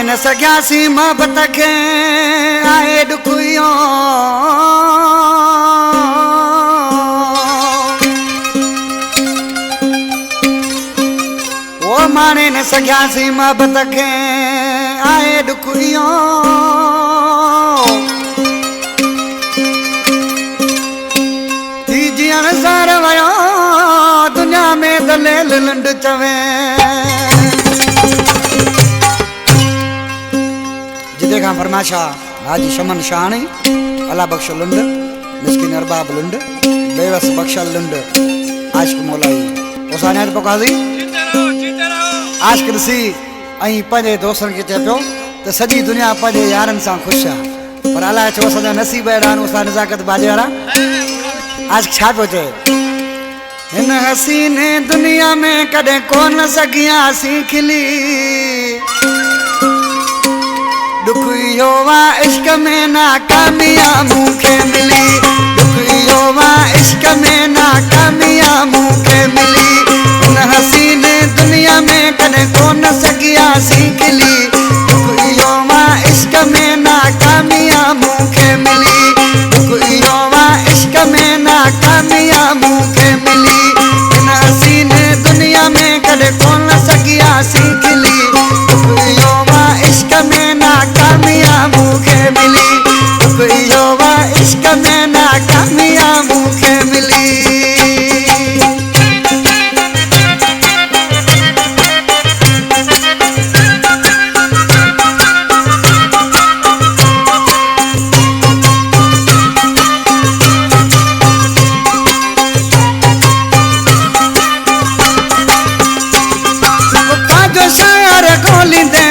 न सघियासीं मोहबत खे आहे ॾुखियो ओ माणे न सघियासीं मोहबत खे आहे ॾुखियो थी जीअण ज़ार वियो दुनिया में दलेल लंड चवे जिदे खां फरमाशा हाजी शमन शाणी अला बख्श लुंड मिस्किन अरबाब लुंड बेवस बख्शल लुंड आशिक मौलाई ओसाने तो काजी आशिक सी आई पंजे दोस्तन के चए पियो त सॼी दुनिया पंजे यारन सां खुश आहे पर अलाए छो असांजा नसीब अहिड़ा ओसा नज़ाकत बाजे वारा आशिक छा पियो चए हिन हसीने दुनिया में कॾहिं कोन सघियासीं खिली दुखियो वा इश्क में नाकामिया मूंखे मिली दुखियो वा इश्क में नाकामिया मूंखे मिली हिन हसीने दुनिया में कॾहिं कोन सघियासीं खिली दुखियो वा इश्क में नाकामिया मूंखे मिली दुखियो वा इश्क में नाकामिया मूंखे मिली हिन हसीने दुनिया में कॾहिं कोन सघियासीं खिली दुखियो वा इश्क में नाकामिया मूंखे मिली दुखियो वा इश्क में नाकामिया मूंखे मिली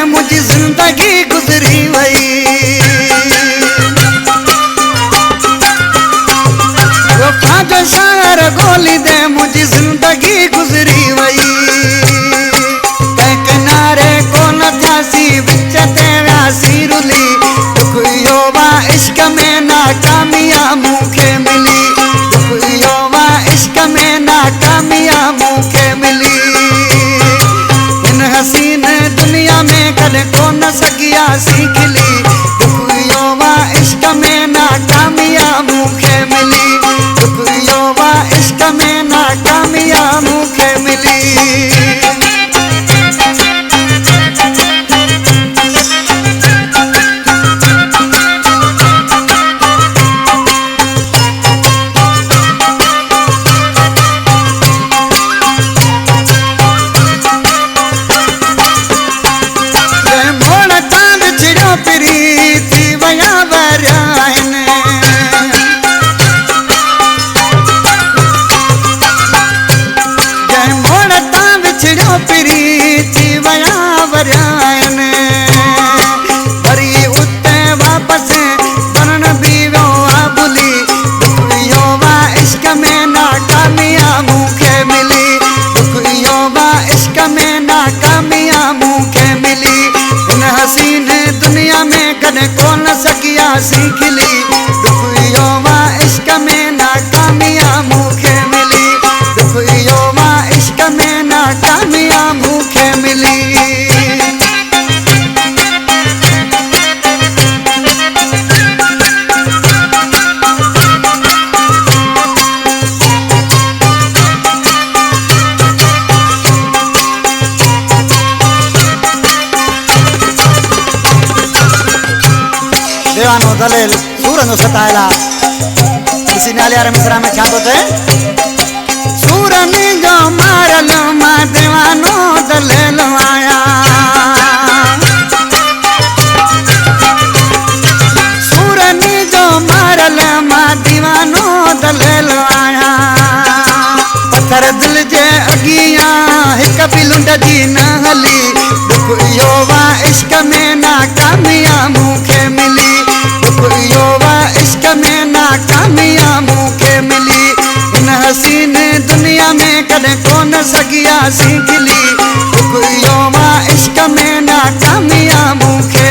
मुझी जिंदगी गुजरी वही वफा जो शायर गोली दे मुझी जिंदगी गुजरी वही कह किनारे को न थियासी विच ते वियासी रुली दुखियो वा इश्क में नाकामिया मूंखे मिली दुखियो वा इश्क में नाकामिया मूंखे मिली हसीन दुनिया में कॾहिं कोन सघियासीं खिली दुखियो वा इश्क में नाकामिया मूंखे मिली दुखियो वा इश्क में नाकामिया मूंखे मिली दुनिया में कॾहिं कोन सघियासीं खिली दुखियो वा इश्क में नाकामिया मूंखे मिली दुखियो वा इश्क में नाकामिया मूंखे मिली देवानो दलेल सूरन सतायला इसी नालियार मिसरा में छा तो थे सूरन जो मारल मा देवानो दलेल आया सूरन जो मारल मा दीवानो दलेल आया पत्थर दिल जे अगिया हिक भी लुंड जी न हली दुखियो वा इश्क में नाकामिया मूंखे मिली दुखियो वा इश्क में नाकामिया मूंखे मिली हिन हसीन दुनिया में कॾहिं कोन सघियासीं खिली दुखियो वा इश्क में नाकामिया मूंखे